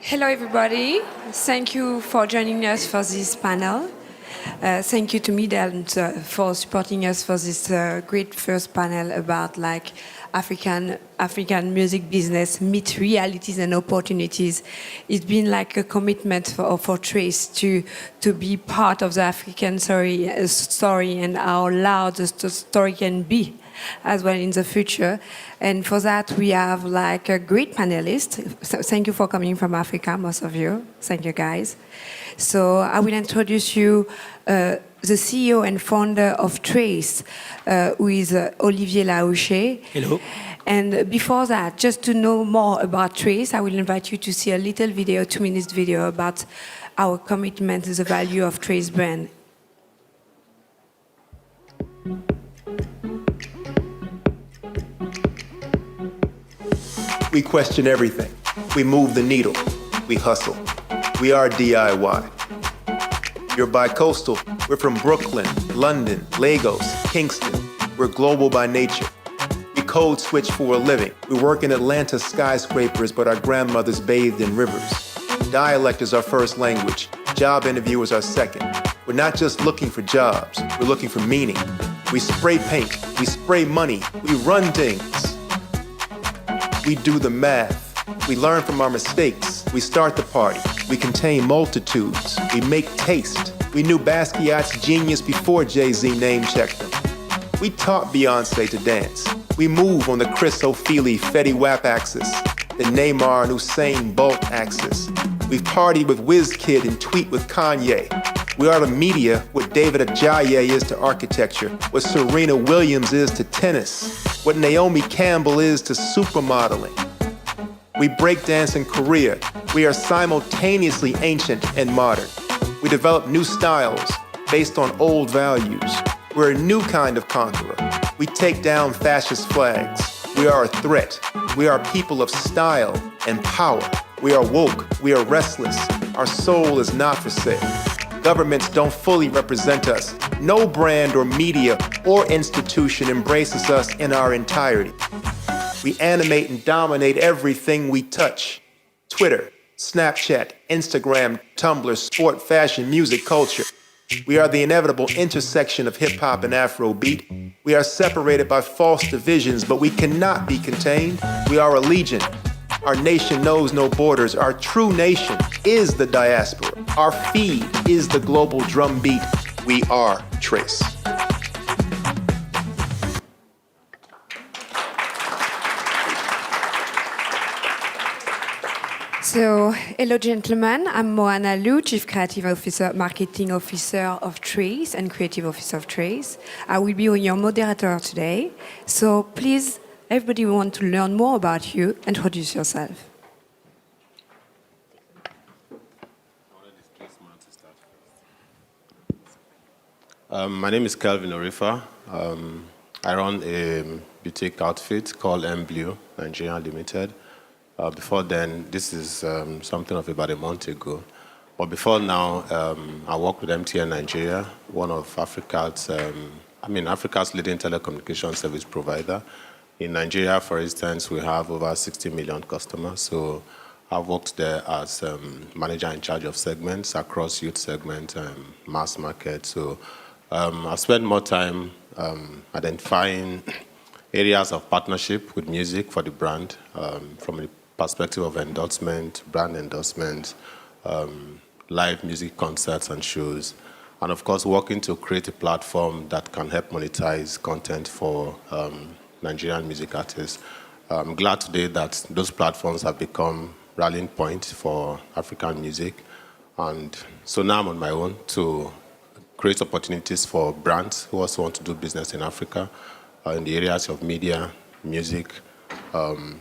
Hello, everybody. Thank you for joining us for this panel. Thank you to Midland for supporting us for this great first panel about African music business meet realities and opportunities. It's been like a commitment for Trace to be part of the African story and how loud the story can be as well in the future. And for that, we have like a great panelist. So thank you for coming from Africa, most of you. Thank you, guys. So I will introduce you the CEO and founder of Trace, who is Olivier Laouché. Hello. And before that, just to know more about Trace, I will invite you to see a little video, 2-minute video about our commitment to the value of Trace brand. We question everything. We move the needle. We hustle. We are DIY. You're bi-coastal. We're from Brooklyn, London, Lagos, Kingston. We're global by nature. We code switch for a living. We work in Atlanta skyscrapers, but our grandmothers bathed in rivers. Dialect is our first language. Job interview is our second. We're not just looking for jobs. We're looking for meaning. We spray paint. We spray money. We run things. We do the math. We learn from our mistakes. We start the party. We contain multitudes. We make taste. We knew Basquiat's genius before Jay-Z name-checked him. We taught Beyonce to dance. We move on the Chris O'Feely Fetty Wap axis, the Neymar and Usain Bolt axis. We've partied with WizKid and tweet with Kanye. We are the media what David Ajayi is to architecture, what Serena Williams is to tennis, what Naomi Campbell is to supermodeling. We breakdance in Korea. We are simultaneously ancient and modern. We develop new styles based on old values. We're a new kind of conqueror. We take down fascist flags. We are a threat. We are people of style and power. We are woke. We are restless. Our soul is not for sale. Governments don't fully represent us. No brand or media or institution embraces us in our entirety. We animate and dominate everything we touch. Twitter, Snapchat, Instagram, Tumblr, sport, fashion, music, culture. We are the inevitable intersection of hip-hop and Afrobeat. We are separated by false divisions, but we cannot be contained. We are a legion. Our nation knows no borders. Our true nation is the diaspora. Our feed is the global drumbeat. We are Trace. So, hello gentlemen, I'm Moana Liu, Chief Creative Officer, Marketing Officer of Trace and Creative Officer of Trace. I will be your moderator today. So please, everybody who wants to learn more about you, introduce yourself. My name is Kelvin Orifa. I run a boutique outfit called M-Blue, Nigeria Limited. Before then, this is something of about a month ago. But before now, I work with MTN Nigeria, one of Africa's leading telecommunications service provider. In Nigeria, for instance, we have over 60 million customers. So I've worked there as manager in charge of segments across youth segment and mass market. So I've spent more time identifying areas of partnership with music for the brand from the perspective of endorsement, brand endorsement, live music concerts and shows, and of course working to create a platform that can help monetize content for Nigerian music artists. I'm glad today that those platforms have become rallying points for African music, and so now I'm on my own to create opportunities for brands who also want to do business in Africa in the areas of media, music, and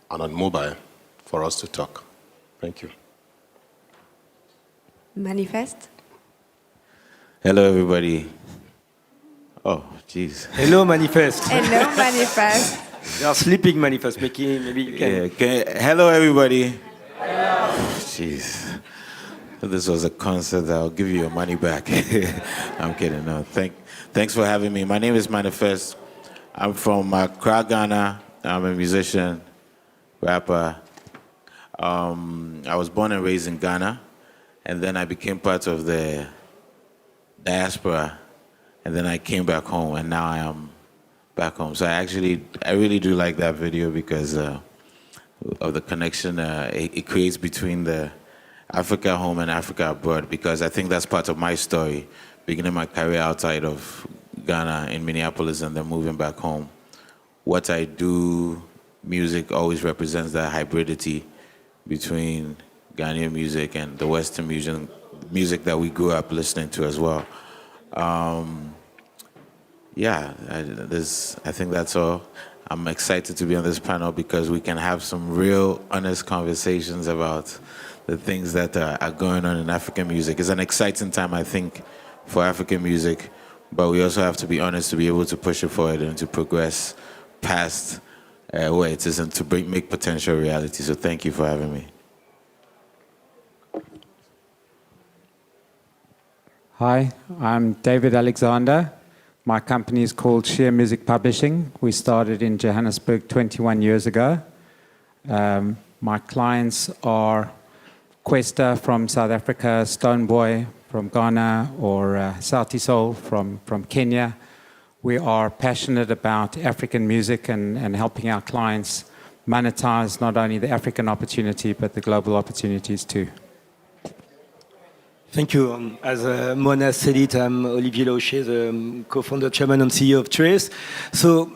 on mobile for us to talk. Thank you. Manifest. Hello, everybody. Oh, jeez. Hello, Manifest. Hello, Manifest. You are sleeping, Manifest. Maybe you can. Hello, everybody. Jeez. If this was a concert, I'll give you your money back. I'm kidding. No, thanks for having me. My name is Manifest. I'm from Accra, Ghana. I'm a musician, rapper. I was born and raised in Ghana, and then I became part of the diaspora, and then I came back home, and now I am back home. So I really do like that video because of the connection it creates between the Africa home and Africa abroad, because I think that's part of my story, beginning my career outside of Ghana in Minneapolis and then moving back home. What I do, music always represents that hybridity between Ghanaian music and the Western music that we grew up listening to as well. I think that's all. I'm excited to be on this panel because we can have some real, honest conversations about the things that are going on in African music. It's an exciting time, I think, for African music, but we also have to be honest to be able to push it forward and to progress past where it is and to make potential reality. So thank you for having me. Hi, I'm David Alexander. My company is called Sheer Music Publishing. We started in Johannesburg 21 years ago. My clients are Questa from South Africa, Stonebwoy from Ghana, or Sauti Sol from Kenya. We are passionate about African music and helping our clients monetize not only the African opportunity, but the global opportunities too. Thank you. As Mona said it, I'm Olivier Laucher, the co-founder, chairman, and CEO of Trace. So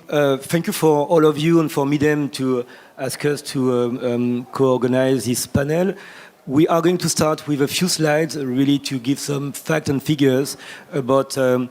thank you for all of you and for Midem to ask us to co-organize this panel. We are going to start with a few slides, really to give some facts and figures about the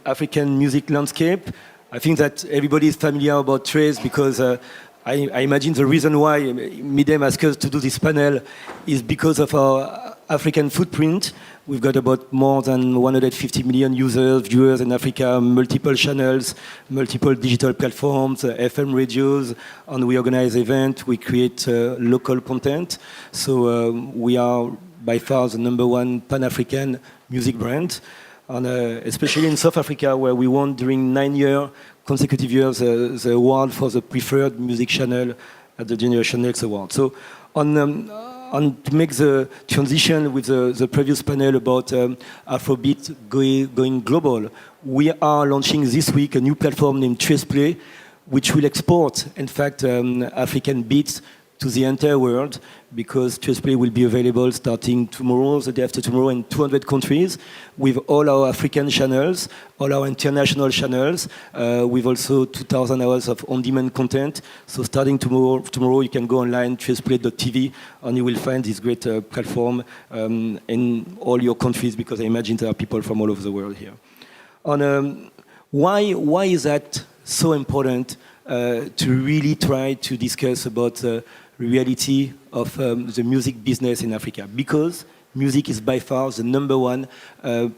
African music landscape. I think that everybody is familiar about Trace because I imagine the reason why Midem asked us to do this panel is because of our African footprint. We've got about more than 150 million users, viewers in Africa, multiple channels, multiple digital platforms, FM radios, and we organize events, we create local content. So we are by far the #1 Pan-African music brand, and especially in South Africa, where we won during 9 consecutive years the award for the preferred music channel at the Generation X Award. So and to make the transition with the previous panel about Afrobeat going global, we are launching this week a new platform named TracePlay, which will export, in fact, African beats to the entire world, because TracePlay will be available starting tomorrow, the day after tomorrow, in 200 countries, with all our African channels, all our international channels, with also 2,000 hours of on-demand content. So starting tomorrow you can go online, traceplay.tv, and you will find this great platform in all your countries, because I imagine there are people from all over the world here. And why is that so important to really try to discuss about the reality of the music business in Africa? Because music is by far the #1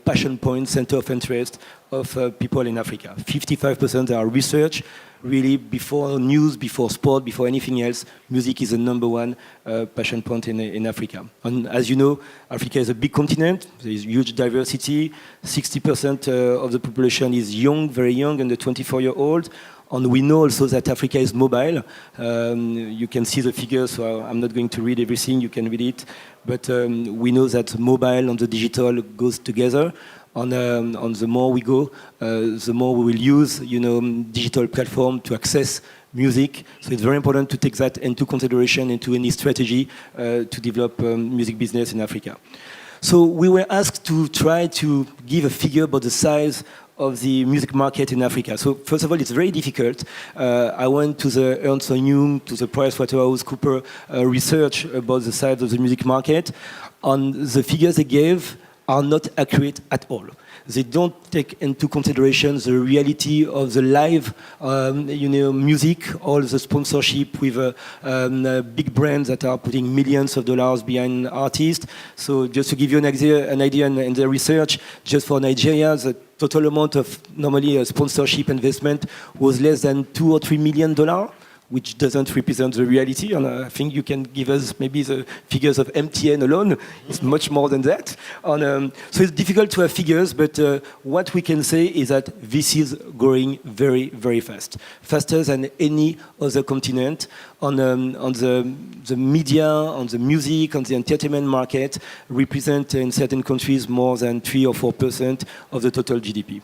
passion point, center of interest of people in Africa. 55% are research, really, before news, before sport, before anything else. Music is the #1 passion point in Africa. And as you know, Africa is a big continent. There is huge diversity. 60% of the population is young, very young, under 24-year-old. And we know also that Africa is mobile. You can see the figures, so I'm not going to read everything, you can read it. But we know that mobile and the digital goes together. And the more we go, the more we will use, digital platform to access music. So it's very important to take that into consideration into any strategy to develop music business in Africa. So we were asked to try to give a figure about the size of the music market in Africa. So first of all, it's very difficult. I went to the Ernst & Young, to the PricewaterhouseCoopers research about the size of the music market, and the figures they gave are not accurate at all. They don't take into consideration the reality of the live, music, all the sponsorship with big brands that are putting millions of dollars behind artists. So just to give you an idea in the research, just for Nigeria, the total amount of normally sponsorship investment was less than $2 or $3 million, which doesn't represent the reality. And I think you can give us maybe the figures of MTN alone. It's much more than that. So it's difficult to have figures, but what we can say is that this is growing very, very fast, faster than any other continent. On the media, on the music, on the entertainment market, represent in certain countries more than 3 or 4% of the total GDP.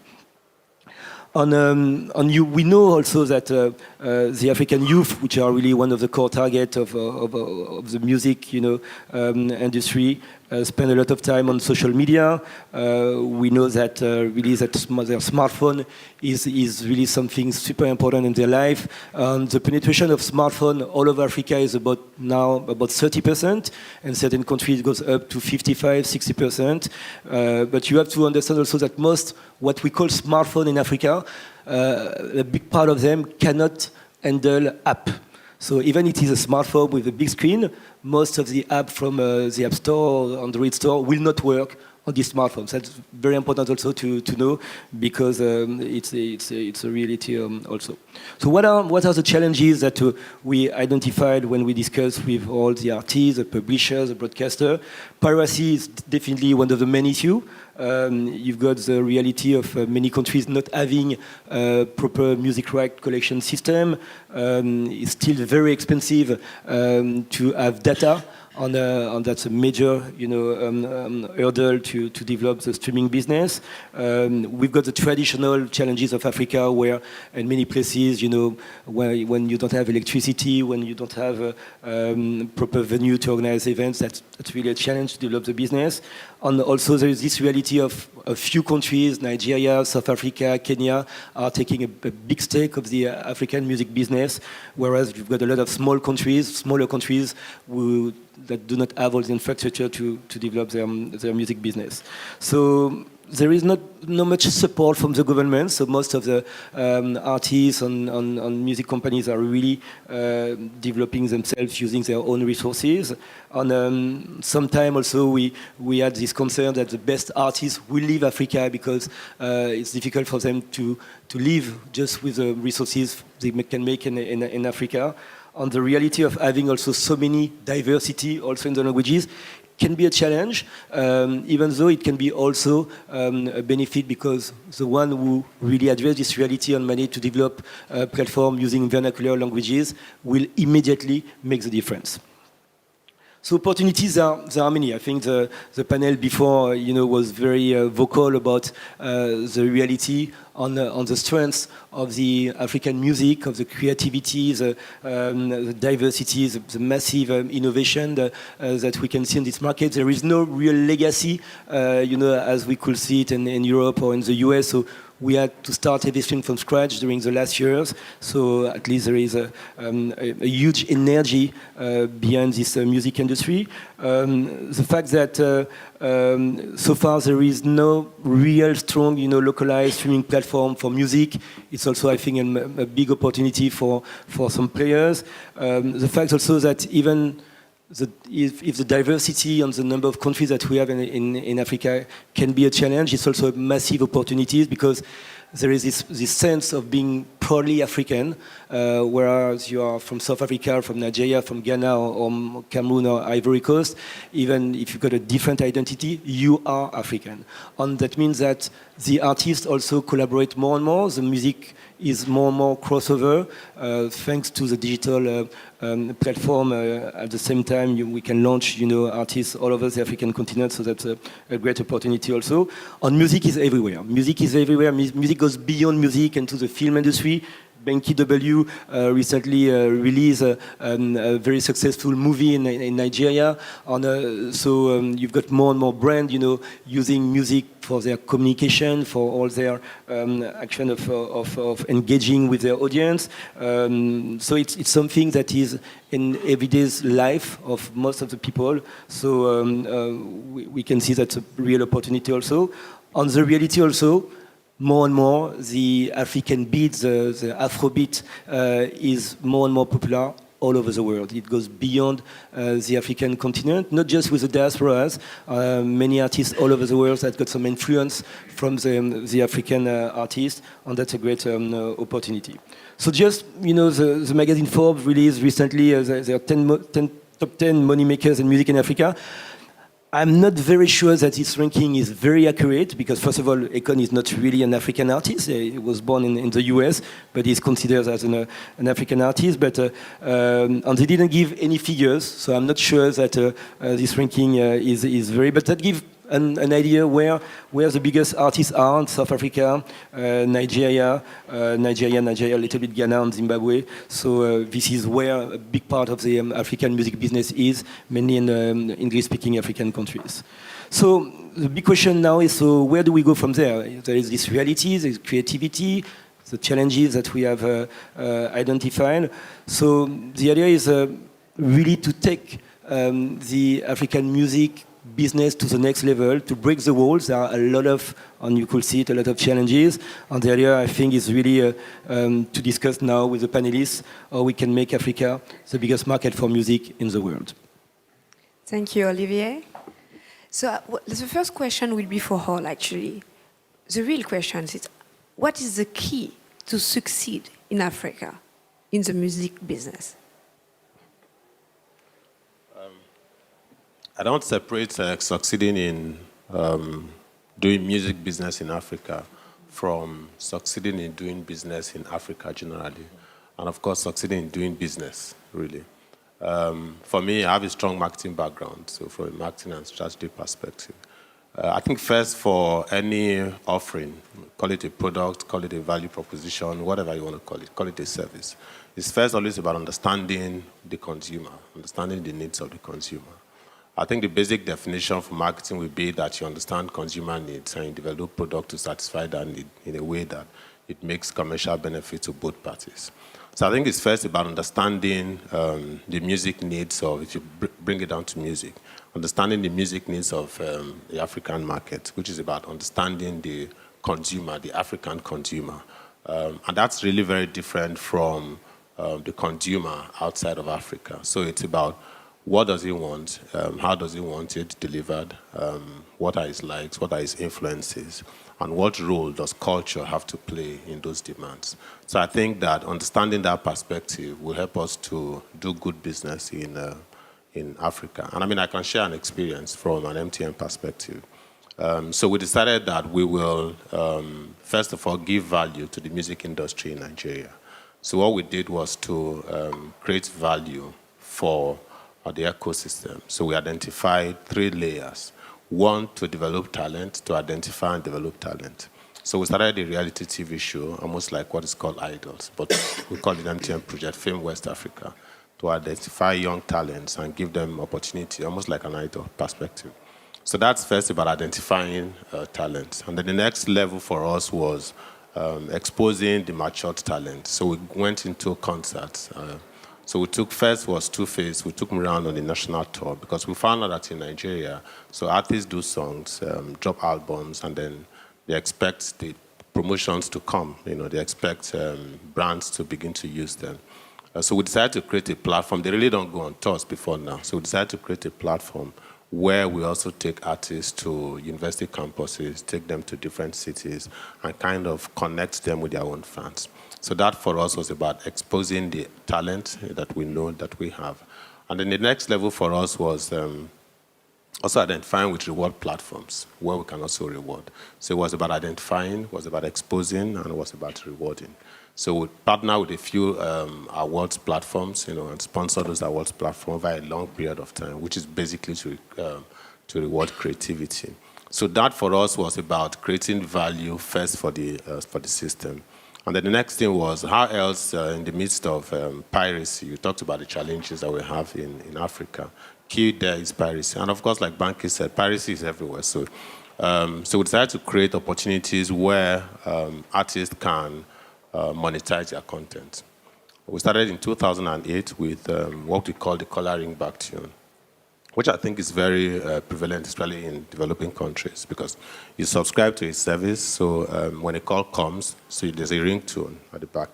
We know also that the African youth, which are really one of the core targets of the music, industry, spend a lot of time on social media. We know that really that their smartphone is really something super important in their life. The penetration of smartphone all over Africa is about 30%, and certain countries it goes up to 55-60%. But you have to understand also that most what we call smartphone in Africa, a big part of them cannot handle app. So even it is a smartphone with a big screen, most of the app from the App Store or Android Store will not work on these smartphones. That's very important also to know, because it's a reality also. So what are the challenges that we identified when we discussed with all the artists, the publishers, the broadcaster? Piracy is definitely one of the main issues. You've got the reality of many countries not having a proper music right collection system. It's still very expensive to have data. That's a major, hurdle to develop the streaming business. We've got the traditional challenges of Africa, where in many places, when you don't have electricity, when you don't have a proper venue to organize events, that's really a challenge to develop the business. And also there is this reality of a few countries, Nigeria, South Africa, Kenya, are taking a big stake of the African music business, whereas you've got a lot of smaller countries that do not have all the infrastructure to develop their music business. So there is not much support from the government, so most of the artists and music companies are really developing themselves using their own resources. And sometimes also we had this concern that the best artists will leave Africa because it's difficult for them to live just with the resources they can make in Africa. On the reality of having also so many diversity also in the languages can be a challenge, even though it can be also a benefit, because the one who really address this reality and manage to develop a platform using vernacular languages will immediately make the difference. So opportunities there are many. I think the panel before was very vocal about the reality on the strengths of the African music, of the creativity, the diversity, the massive innovation that we can see in this market. There is no real legacy, as we could see it in Europe or in the US. So we had to start everything from scratch during the last years. So at least there is a huge energy behind this music industry. The fact that so far there is no real strong, localized streaming platform for music. It's also, I think, a big opportunity for some players. The fact also that even if the diversity and the number of countries that we have in Africa can be a challenge, it's also a massive opportunity, because there is this sense of being proudly African, whereas you are from South Africa, from Nigeria, from Ghana, or Cameroon or Ivory Coast. Even if you've got a different identity, you are African. And that means that the artists also collaborate more and more. The music is more and more crossover, thanks to the digital platform. At the same time, we can launch, artists all over the African continent, so that's a great opportunity also. And music is everywhere. Music is everywhere. Music goes beyond music into the film industry. Benki W recently released a very successful movie in Nigeria. So you've got more and more brands, using music for their communication, for all their action of engaging with their audience. So it's something that is in everyday life of most of the people. So we can see that's a real opportunity also. On the reality also, more and more, the African beat, the Afrobeat, is more and more popular all over the world. It goes beyond the African continent, not just with the diasporas, many artists all over the world that got some influence from the African artists, and that's a great opportunity. So just, the magazine Forbes released recently their 10 top 10 money makers in music in Africa. I'm not very sure that this ranking is very accurate because, first of all, Akon is not really an African artist. He was born in the US, but he's considered as an African artist. But and they didn't give any figures, so I'm not sure that this ranking is very. But that gives an idea where the biggest artists are in South Africa, Nigeria, a little bit Ghana and Zimbabwe. So this is where a big part of the African music business is, mainly in English-speaking African countries. So the big question now is, so where do we go from there? There is this reality, the creativity, the challenges that we have identified. So the idea is really to take the African music business to the next level, to break the walls. There are a lot of, and you could see it, a lot of challenges. And the idea, I think, is really to discuss now with the panelists how we can make Africa the biggest market for music in the world. Thank you, Olivier. So the first question will be for Hall, actually. The real question is, what is the key to succeed in Africa in the music business? I don't separate succeeding in doing music business in Africa from succeeding in doing business in Africa generally, and of course succeeding in doing business, really. For me, I have a strong marketing background, so from a marketing and strategy perspective. I think first for any offering, call it a product, call it a value proposition, whatever you want to call it a service, it's first always about understanding the consumer, understanding the needs of the consumer. I think the basic definition for marketing would be that you understand consumer needs and you develop product to satisfy that need in a way that it makes commercial benefit to both parties. So I think it's first about understanding the music needs of, if you bring it down to music, understanding the music needs of the African market, which is about understanding the consumer, the African consumer. And that's really very different from the consumer outside of Africa. So it's about what does he want? How does he want it delivered? What are his likes? What are his influences? And what role does culture have to play in those demands? So I think that understanding that perspective will help us to do good business in Africa. And I mean, I can share an experience from an MTN perspective. So we decided that we will, first of all, give value to the music industry in Nigeria. So what we did was to create value for the ecosystem. So we identified 3 layers. One, to develop talent, to identify and develop talent. So we started a reality TV show, almost like what is called Idols, but we call it MTN Project Fame West Africa, to identify young talents and give them opportunity, almost like an idol perspective. So that's first about identifying talent. And then the next level for us was exposing the matured talent. So we went into concerts. So we took, first was 2Face, we took them around on the national tour because we found out that in Nigeria, so artists do songs, drop albums, and then they expect the promotions to come. They expect brands to begin to use them. So we decided to create a platform. They really don't go on tours before now. So we decided to create a platform where we also take artists to university campuses, take them to different cities, and kind of connect them with their own fans. So that for us was about exposing the talent that we know that we have. And then the next level for us was also identifying with reward platforms where we can also reward. So it was about identifying, it was about exposing, and it was about rewarding. So we partner with a few awards platforms, and sponsor those awards platforms over a long period of time, which is basically to reward creativity. So that for us was about creating value first for the system. And then the next thing was how else, in the midst of piracy, you talked about the challenges that we have in Africa. Key there is piracy. And of course, like Banky said, piracy is everywhere. So we decided to create opportunities where artists can monetize their content. We started in 2008 with what we call the coloring back tune, which I think is very prevalent, especially in developing countries, because you subscribe to a service, so when a call comes, so there's a ringtone at the back.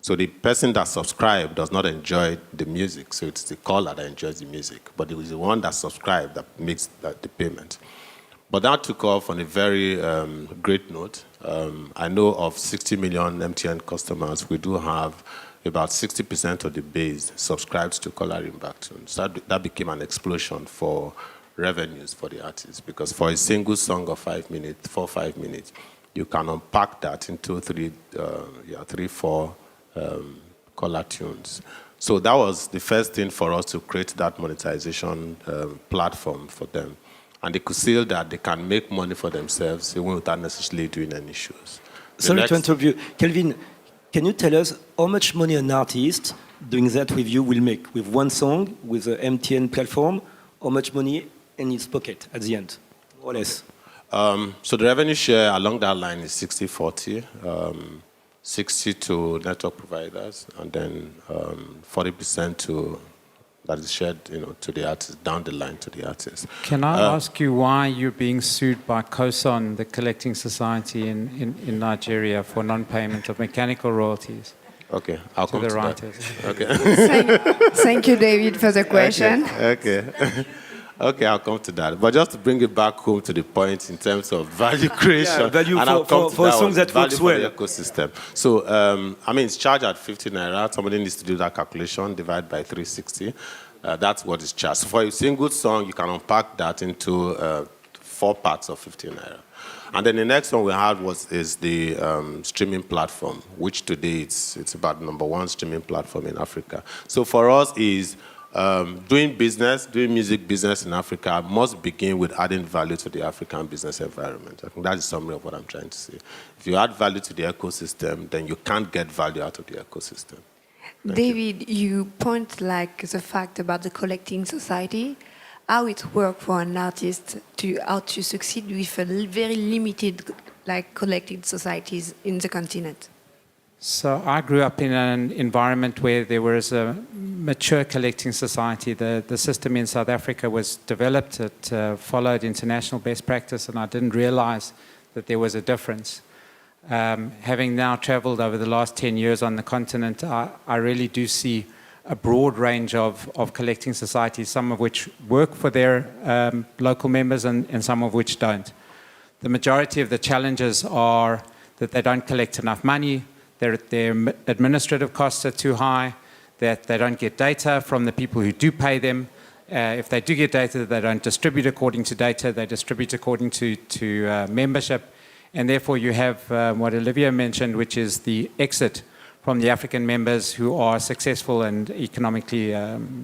So the person that subscribed does not enjoy the music, so it's the caller that enjoys the music, but it was the one that subscribed that makes the payment. But that took off on a very great note. I know of 60 million MTN customers. We do have about 60% of the base subscribes to caller ringback tunes. That became an explosion for revenues for the artists, because for a single song of 5 minutes, 5 minutes, you can unpack that into three, four caller tunes. So that was the first thing for us to create that monetization platform for them. And they could see that they can make money for themselves even without necessarily doing any shows. Sorry to interrupt you. Kelvin, can you tell us how much money an artist doing that with you will make with one song, with the MTN platform? How much money in his pocket at the end, more or less? So the revenue share along that line is 60-40, 60 to network providers, and then 40% to that is shared, to the artist, down the line to the artist. Can I ask you why you're being sued by COSON, the collecting society in Nigeria, for non-payment of mechanical royalties? Okay, I'll come to to the that. writers. Okay. Thank you, David, for the question. Okay. Okay, I'll come to that. But just to bring it back home to the point in terms of value creation. Yeah, value and I'll come for to songs that value works for well. the ecosystem. So, it's charged at 50 naira. Somebody needs to do that calculation, divide by 360. That's what is charged. So for a single song, you can unpack that into 4 parts of 50 naira. And then the next one we had is the streaming platform, which today it's about #1 streaming platform in Africa. So for us is doing music business in Africa must begin with adding value to the African business environment. I think that's the summary of what I'm trying to say. If you add value to the ecosystem, then you can't get value out of the ecosystem. David, you point like the fact about the collecting society, how it works for an artist how to succeed with a very limited collecting societies in the continent. So I grew up in an environment where there was a mature collecting society. The system in South Africa was developed. It followed international best practice, and I didn't realize that there was a difference. Having now traveled over the last 10 years on the continent, I really do see a broad range of collecting societies, some of which work for their local members and some of which don't. The majority of the challenges are that they don't collect enough money, their administrative costs are too high, that they don't get data from the people who do pay them. If they do get data, they don't distribute according to data, they distribute according to membership. And therefore you have what Olivia mentioned, which is the exit from the African members who are successful and economically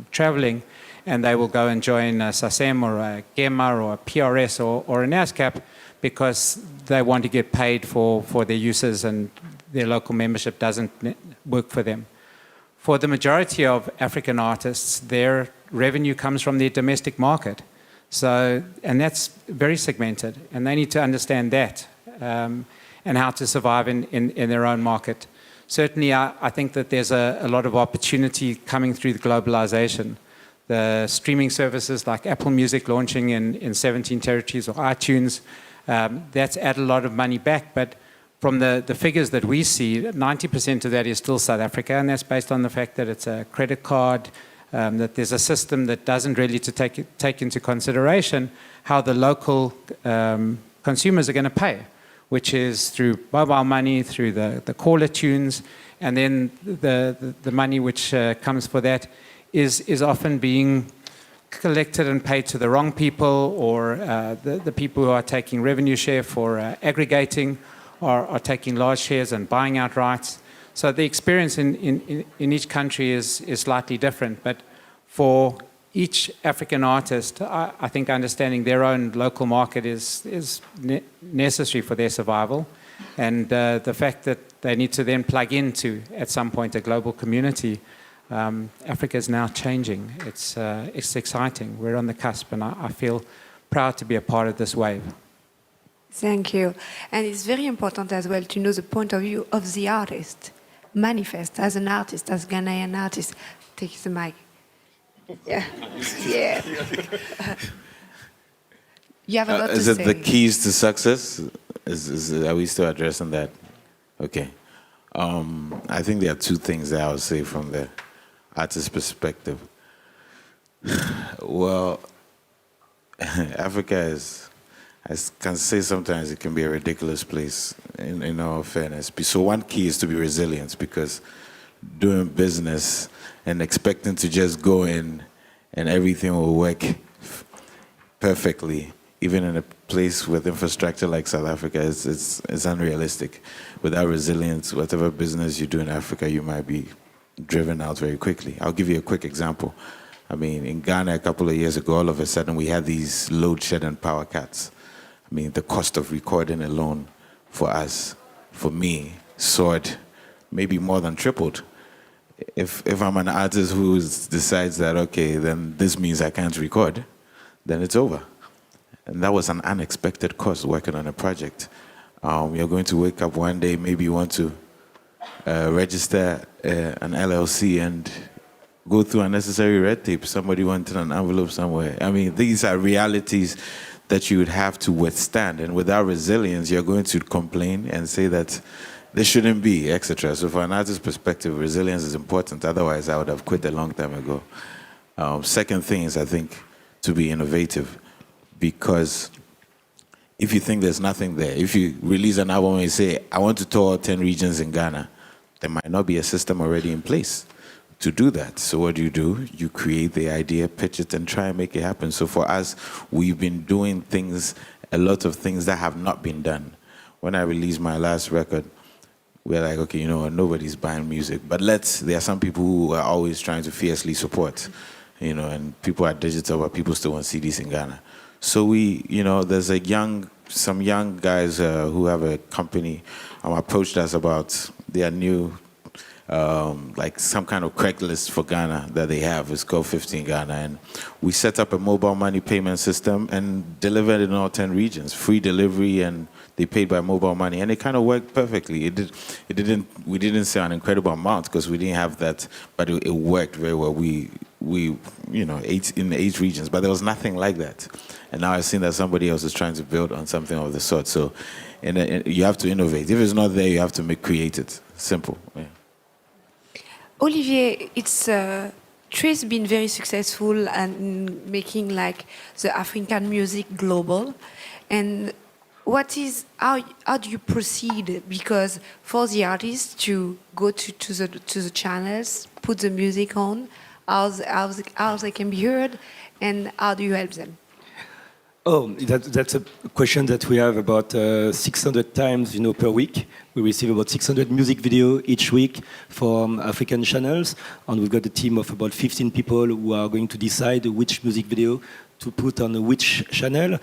traveling, and they will go and join a SACEM or a GEMA or a PRS or an ASCAP because they want to get paid for their uses and their local membership doesn't work for them. For the majority of African artists, their revenue comes from their domestic market. So, and that's very segmented, and they need to understand that and how to survive in their own market. Certainly, I think that there's a lot of opportunity coming through the globalization. The streaming services like Apple Music launching in 17 territories or iTunes, that's added a lot of money back. But from the figures that we see, 90% of that is still South Africa, and that's based on the fact that it's a credit card, that there's a system that doesn't really take into consideration how the local consumers are going to pay, which is through mobile money, through the caller tunes, and then the money which comes for that is often being collected and paid to the wrong people, or the people who are taking revenue share for aggregating are taking large shares and buying out rights. So the experience in each country is slightly different, but for each African artist, I think understanding their own local market is necessary for their survival. And the fact that they need to then plug into, at some point, a global community, Africa is now changing. It's exciting. We're on the cusp, and I feel proud to be a part of this wave. Thank you. And it's very important as well to know the point of view of the artist. Manifest as an artist, as Ghanaian artist. Take the mic. Yeah. Yeah. You have a lot to say. Is it the keys to success? Are we still addressing that? Okay. I think there are two things that I would say from the artist perspective. Well, Africa is, I can say sometimes it can be a ridiculous place, in all fairness. So one key is to be resilient, because doing business and expecting to just go in and everything will work perfectly, even in a place with infrastructure like South Africa, it's unrealistic. Without resilience, whatever business you do in Africa, you might be driven out very quickly. I'll give you a quick example. I mean, in Ghana a couple of years ago, all of a sudden we had these load shedding power cuts. I mean, the cost of recording alone for us, for me, soared, maybe more than tripled. If I'm an artist who decides that, okay, then this means I can't record, then it's over. And that was an unexpected cost working on a project. You're going to wake up one day, maybe you want to register an LLC and go through unnecessary red tape. Somebody wanted an envelope somewhere. I mean, these are realities that you would have to withstand. And without resilience, you're going to complain and say that this shouldn't be, etc. So from an artist's perspective, resilience is important. Otherwise, I would have quit a long time ago. Second thing is, I think, to be innovative. Because if you think there's nothing there, if you release an album and you say, I want to tour 10 regions in Ghana, there might not be a system already in place to do that. So what do? You create the idea, pitch it, and try and make it happen. So for us, we've been doing things, a lot of things that have not been done. When I released my last record, we're like, okay, you know what, nobody's buying music, but there are some people who are always trying to fiercely support, you know, and people are digital, but people still want CDs in Ghana. So there's some young guys who have a company approached us about their new, like some kind of Craigslist for Ghana that they have. It's called 15 Ghana. And we set up a mobile money payment system and delivered in all 10 regions, free delivery, and they paid by mobile money. And it kind of worked perfectly. We didn't say an incredible amount because we didn't have that, but it worked very well. We in the 8 regions, but there was nothing like that. And now I've seen that somebody else is trying to build on something of the sort. So you have to innovate. If it's not there, you have to create it. Simple. Yeah. Olivier, it's Trace been very successful in making like the African music global, and how do you proceed? Because for the artists to go to the channels, put the music on, how they can be heard, and how do you help them? Oh, that's a question that we have about 600 times, per week. We receive about 600 music videos each week from African channels, and we've got a team of about 15 people who are going to decide which music video to put on which channel.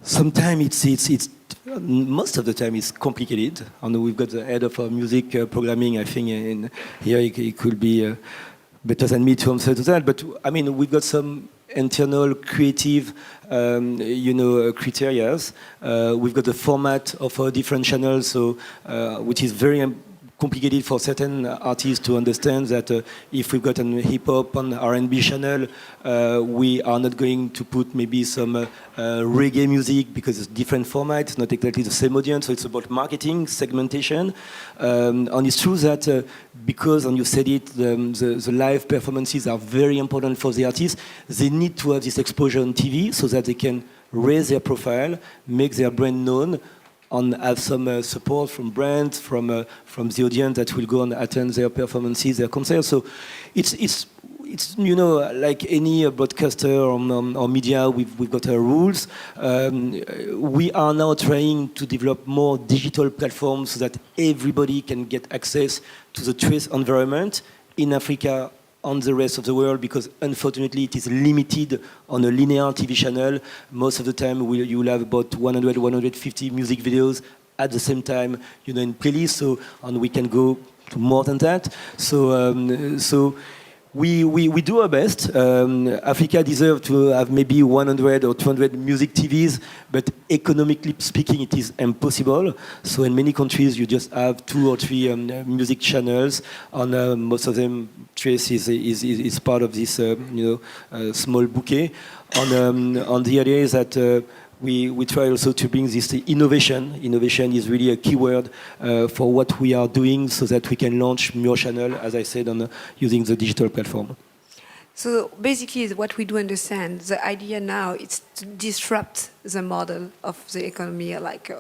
Sometimes it's most of the time it's complicated, and we've got the head of our music programming. I think in here he could be better than me to answer to that. But I mean, we've got some internal creative, criteria. We've got the format of our different channels, so which is very complicated for certain artists to understand that if we've got a hip hop on R&B channel, we are not going to put maybe some reggae music because it's different formats, not exactly the same audience. So it's about marketing, segmentation, and it's true that because, and you said it, the live performances are very important for the artists. They need to have this exposure on TV so that they can raise their profile, make their brand known, and have some support from brands, from the audience that will go and attend their performances, their concerts. So it's like any broadcaster or media, we've got our rules. We are now trying to develop more digital platforms so that everybody can get access to the Trace environment in Africa, on the rest of the world, because unfortunately it is limited on a linear TV channel. Most of the time you will have about 100, 150 music videos at the same time, in playlist. So, and we can go to more than that. So we do our best. Africa deserves to have maybe 100 or 200 music TVs, but economically speaking, it is impossible. So in many countries, you just have 2 or 3 music channels, and most of them, Trace is part of this, small bouquet. And the idea is that we try also to bring this innovation. Innovation is really a key word for what we are doing so that we can launch more channel, as I said, on using the digital platform. So basically, what we do understand, the idea now is to disrupt the model of the economy, like.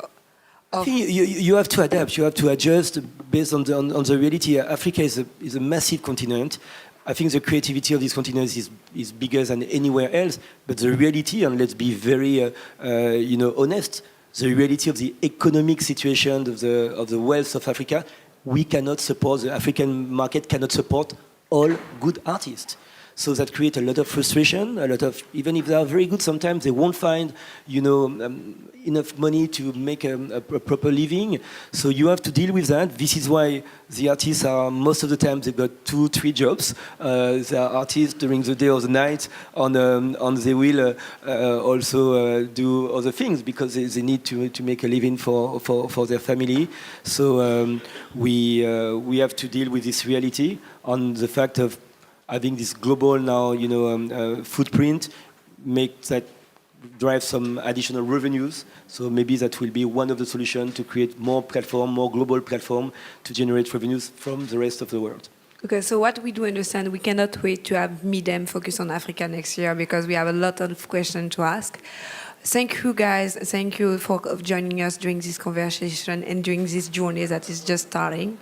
I think you have to adapt. You have to adjust based on the reality. Africa is a massive continent. I think the creativity of this continent is bigger than anywhere else. But the reality, and let's be very honest, the reality of the economic situation of the wealth of Africa, we cannot support, the African market cannot support all good artists. So that creates a lot of frustration, even if they are very good, sometimes they won't find, enough money to make a proper living. So you have to deal with that. This is why the artists are, most of the time, they've got 2-3 jobs. They are artists during the day or the night, and they will also do other things because they need to make a living for their family. So we have to deal with this reality on the fact of having this global now, footprint, drive some additional revenues. So maybe that will be one of the solutions to create more global platform to generate revenues from the rest of the world. Okay, so what we do understand, we cannot wait to have Midem focus on Africa next year because we have a lot of questions to ask. Thank you, guys. Thank you for joining us during this conversation and during this journey that is just starting.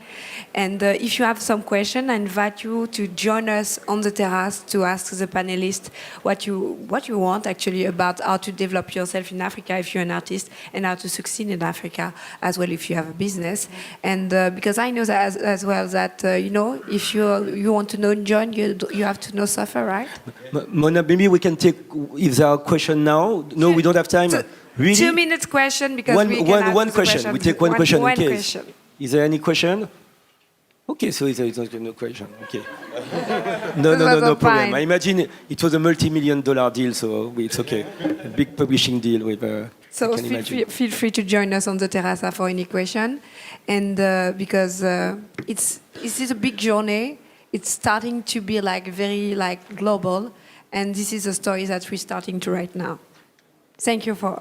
And if you have some question, I invite you to join us on the terrace to ask the panelists what you want actually about how to develop yourself in Africa if you're an artist and how to succeed in Africa as well if you have a business. And because I know that as well that if you want to know John, you have to know Safa, right? Mona, maybe we can take if there are questions now. No, we don't have time. Really? 2 minutes question because one question. We take one question one in case. Question. Is there any question? Okay, so it's not no question. Okay. No problem. Fine. I imagine it was a multi-million-dollar deal, so it's okay. A big publishing deal with. So feel free to join us on the terrace for any question, and because this is a big journey. It's starting to be very global, and this is a story that we're starting to write now. Thank you for.